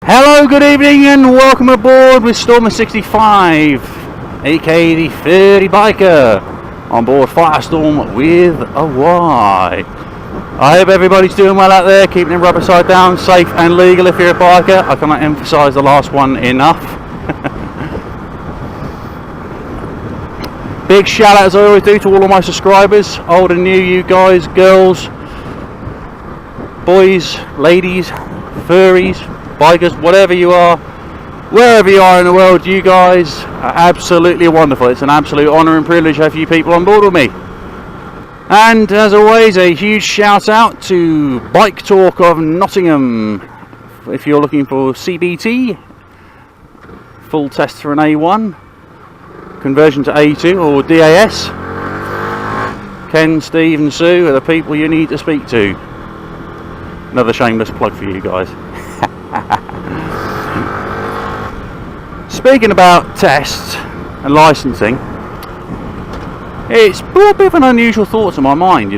Hello, good evening, and welcome aboard with Stormus-65, aka the Furry Biker, on board Fyrestorm with a Y. I hope everybody's doing well out there, keeping the rubber side down, safe and legal if you're a biker. I cannot emphasise the last one enough. Big shout out, as I always do, to all of my subscribers, old and new, you guys, girls, boys, ladies, furries, bikers, whatever you are, wherever you are in the world. You guys are absolutely wonderful. It's an absolute honour and privilege to have you people on board with me. And as always, a huge shout out to Bike Talk of Nottingham. If you're looking for CBT, full test for an A1, conversion to A2 or DAS, Ken, Steve and Sue are the people you need to speak to. Another shameless plug for you guys. Speaking about tests and licensing, it's brought a bit of an unusual thought to my mind,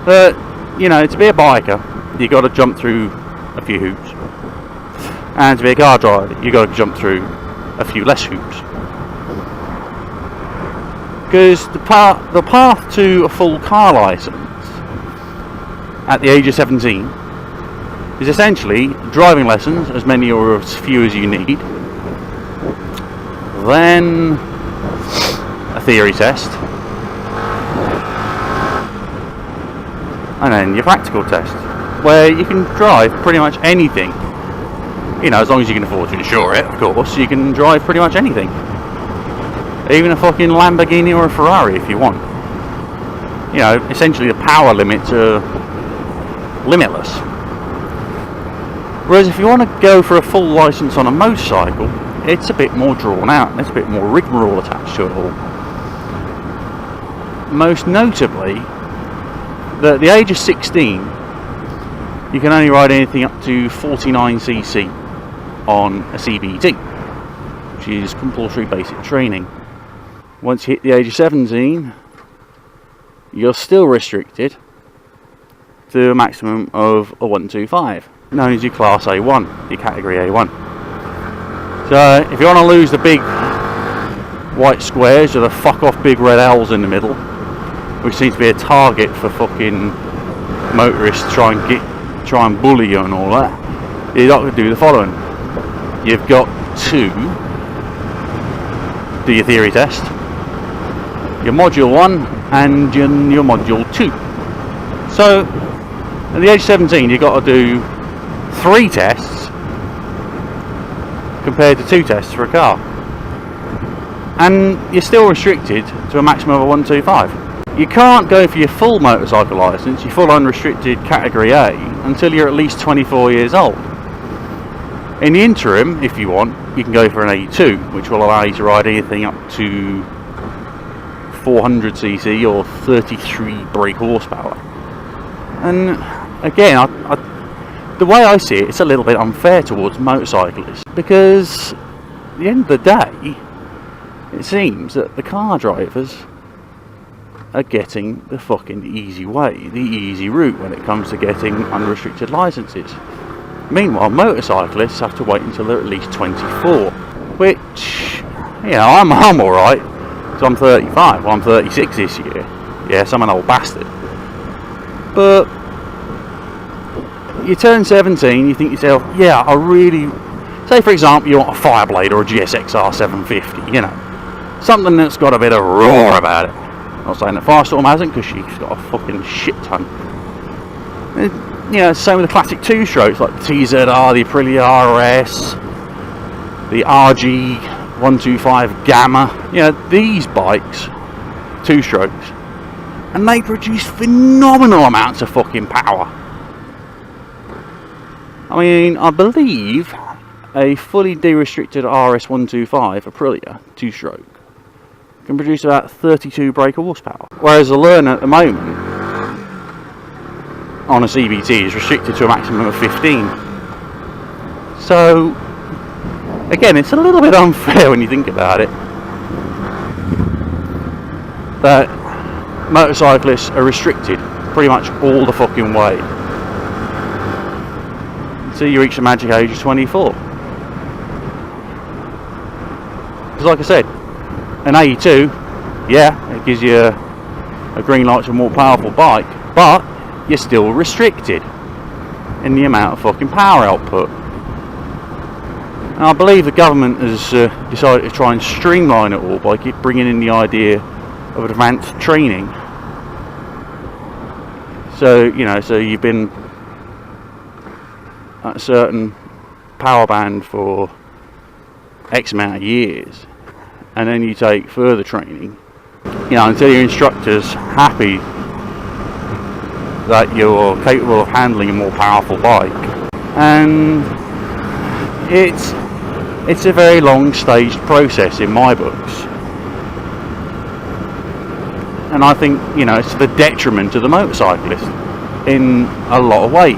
that, to be a biker, you got to jump through a few hoops, and to be a car driver, you got to jump through a few less hoops. Because the path to a full car license at the age of 17 is essentially driving lessons, as many or as few as you need, then a theory test, and then your practical test, where you can drive pretty much anything, as long as you can afford to insure it, of course. You can drive pretty much anything, even a fucking Lamborghini or a Ferrari if you want. Essentially the power limits are limitless. Whereas if you want to go for a full license on a motorcycle, it's a bit more drawn out, there's a bit more rigmarole attached to it all. Most notably, that at the age of 16, you can only ride anything up to 49cc on a CBT, which is compulsory basic training. Once you hit the age of 17, you're still restricted to a maximum of a 125, known as your Class A1, your Category A1. So if you want to lose the big white squares or the fuck off big red L's in the middle, which seems to be a target for fucking motorists to try and bully you and all that, you've got to do the following. You've got to do your theory test, your module 1 and your module 2. So at the age of 17 you've got to do 3 tests compared to 2 tests for a car, and you're still restricted to a maximum of 125. You can't go for your full motorcycle licence, your full unrestricted Category A, until you're at least 24 years old. In the interim, if you want, you can go for an A2, which will allow you to ride anything up to 400cc or 33 brake horsepower. And again, the way I see it, it's a little bit unfair towards motorcyclists, because at the end of the day, it seems that the car drivers are getting the fucking easy way, the easy route when it comes to getting unrestricted licenses. Meanwhile, motorcyclists have to wait until they're at least 24, which, I'm alright, because I'm 35, well I'm 36 this year. Yes, I'm an old bastard. But you turn 17, you think to yourself, I really, say for example you want a Fireblade or a GSXR 750, something that's got a bit of roar about it. I'm not saying that Fyrestorm hasn't, because she's got a fucking shit ton. Same with the classic 2-strokes like the TZR, the Aprilia RS, the RG125 Gamma. These bikes, 2-strokes, and they produce phenomenal amounts of fucking power. I believe a fully de-restricted RS125 Aprilia 2-stroke can produce about 32 brake horsepower, whereas the learner at the moment on a CBT is restricted to a maximum of 15. So again, it's a little bit unfair when you think about it, that motorcyclists are restricted pretty much all the fucking way. till you reach the magic age of 24. Because like I said, an 82, yeah, it gives you a green light to a more powerful bike, but you're still restricted in the amount of fucking power output. And I believe the government has decided to try and streamline it all by bringing in the idea of advanced training. So, you know, so you've been at a certain power band for X amount of years, and then you take further training, you know, until your instructor's happy that you're capable of handling a more powerful bike. And it's a very long staged process in my books, and I think, you know, it's to the detriment of the motorcyclist in a lot of ways.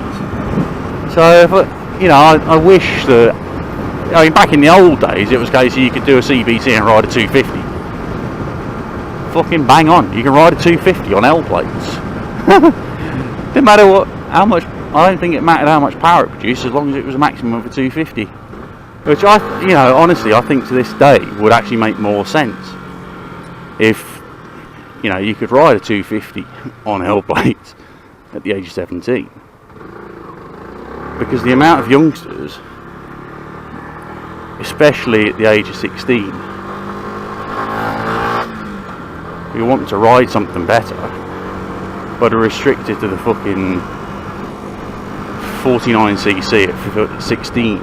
So, you know, I wish that, I mean, back in the old days, it was a case of you could do a CBT and ride a 250. Fucking bang on, you can ride a 250 on L plates. Didn't matter how much. I don't think it mattered how much power it produced, as long as it was a maximum of a 250. Which you know, honestly, I think to this day would actually make more sense if, you know, you could ride a 250 on L plates at the age of 17. Because the amount of youngsters, especially at the age of 16, who want to ride something better, but are restricted to the fucking 49cc at 16,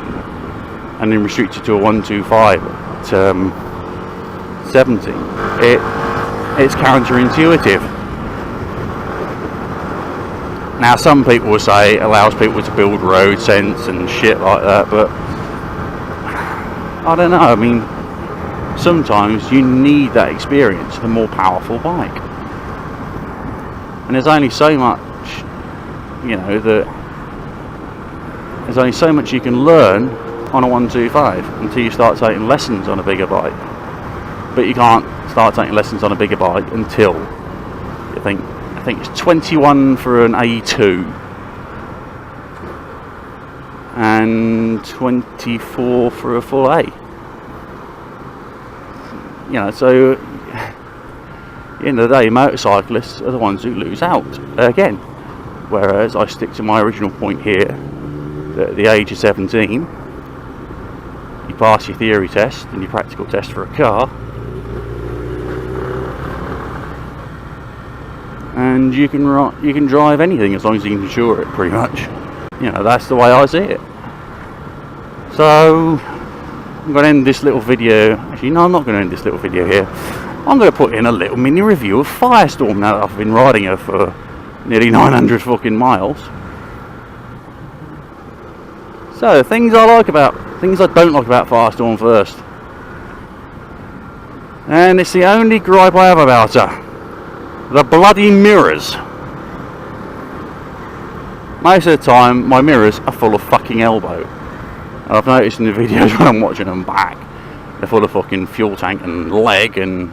and then restricted to a 125 at 17, it's counterintuitive. Now, some people will say it allows people to build road sense and shit like that, but I don't know. I mean, sometimes you need that experience of a more powerful bike, and there's only so much, you know, there's only so much you can learn on a 125 until you start taking lessons on a bigger bike. But you can't start taking lessons on a bigger bike until I think it's 21 for an A2 and 24 for a full A. You know, so at the end of the day, motorcyclists are the ones who lose out again. Whereas I stick to my original point here, that at the age of 17, you pass your theory test and your practical test for a car, and you can drive anything as long as you can insure it, pretty much. You know, that's the way I see it. So I'm going to end this little video. Actually, no, I'm not going to end this little video here. I'm going to put in a little mini review of Fyrestorm now that I've been riding her for nearly 900 fucking miles. So, things I don't like about Fyrestorm first. And it's the only gripe I have about her. The bloody mirrors. Most of the time, my mirrors are full of fucking elbow. I've noticed in the videos when I'm watching them back, they're full of fucking fuel tank and leg and,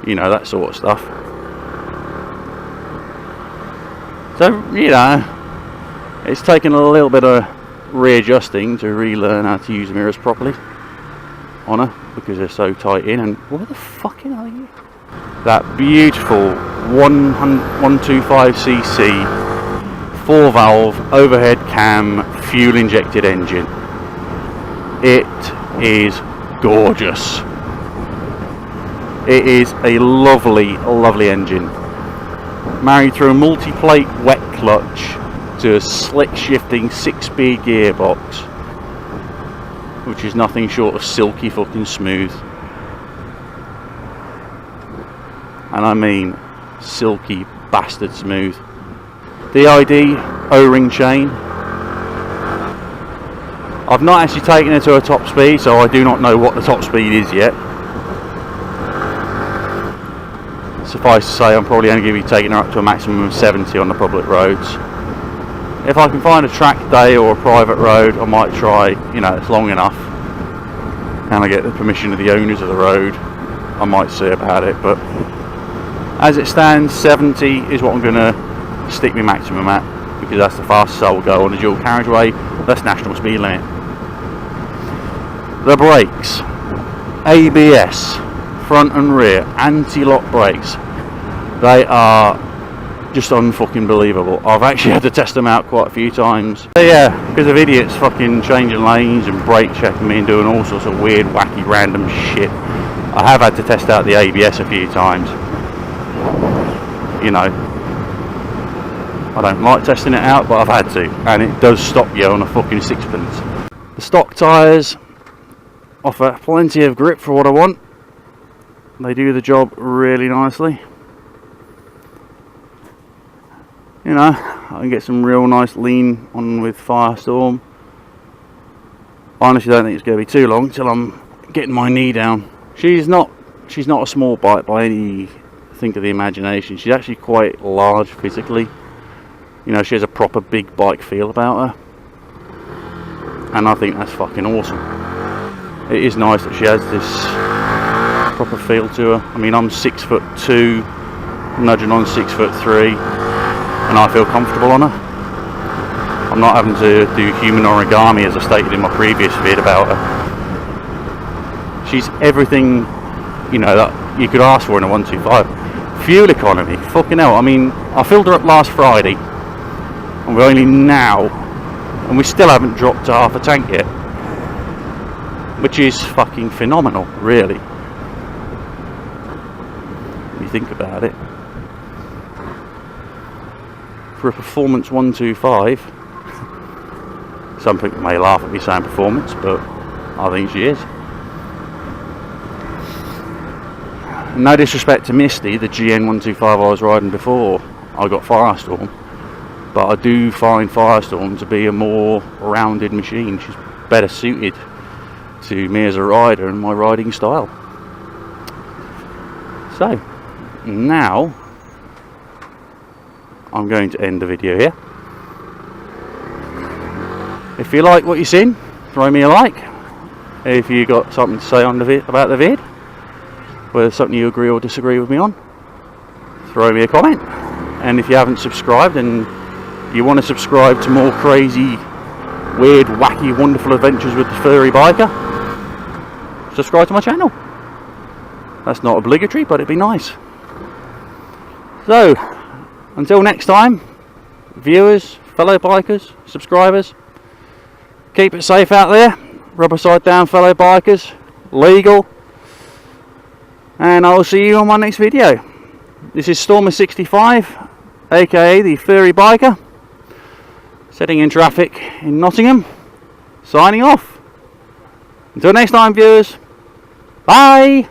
you know, that sort of stuff. So, you know, it's taken a little bit of readjusting to relearn how to use the mirrors properly on her, because they're so tight in. And where the fucking are you? That beautiful 125cc 4-valve overhead cam fuel injected engine. It is gorgeous. It is a lovely, lovely engine, married through a multi-plate wet clutch to a slick shifting 6-speed gearbox, which is nothing short of silky fucking smooth. And I mean silky bastard smooth. DID O-ring chain. I've not actually taken it to a top speed, so I do not know what the top speed is yet. Suffice to say, I'm probably only going to be taking her up to a maximum of 70 on the public roads. If I can find a track day or a private road, I might try, you know, it's long enough, and I get the permission of the owners of the road, I might see about it. But as it stands, 70 is what I'm going to stick my maximum at, because that's the fastest I will go on a dual carriageway. That's national speed limit. The brakes, ABS, front and rear, anti-lock brakes. They are just unfucking believable. I've actually had to test them out quite a few times. So yeah, because of idiots fucking changing lanes and brake checking me and doing all sorts of weird, wacky, random shit, I have had to test out the ABS a few times. You know, I don't like testing it out, but I've had to, and it does stop you on a fucking sixpence. The stock tyres offer plenty of grip for what I want. They do the job really nicely. You know, I can get some real nice lean on with Fyrestorm. I honestly don't think it's going to be too long till I'm getting my knee down. She's not a small bike by any think of the imagination. She's actually quite large physically. You know, she has a proper big bike feel about her, and I think that's fucking awesome. It is nice that she has this proper feel to her. I mean, I'm 6'2", nudging on 6'3", and I feel comfortable on her. I'm not having to do human origami as I stated in my previous vid about her. She's everything, you know, that you could ask for in a 125. Fuel economy, fucking hell. I mean, I filled her up last Friday, and we're only now, and we still haven't dropped to half a tank yet, which is fucking phenomenal, really, when you think about it. For a performance 125, some people may laugh at me saying performance, but I think she is. No disrespect to Misty, the GN125 I was riding before I got Fyrestorm, but I do find Fyrestorm to be a more rounded machine. She's better suited to me as a rider and my riding style. So now I'm going to end the video here. If you like what you've seen, throw me a like. If you got something to say on the about the vid, whether something you agree or disagree with me on, throw me a comment. And if you haven't subscribed and you want to subscribe to more crazy, weird, wacky, wonderful adventures with the furry biker, subscribe to my channel. That's not obligatory, but it'd be nice. So until next time, viewers, fellow bikers, subscribers, keep it safe out there. Rubber side down, fellow bikers, legal. And I'll see you on my next video. This is Stormus-65, aka the Furry Biker, sitting in traffic in Nottingham, signing off. Until next time, viewers. Bye!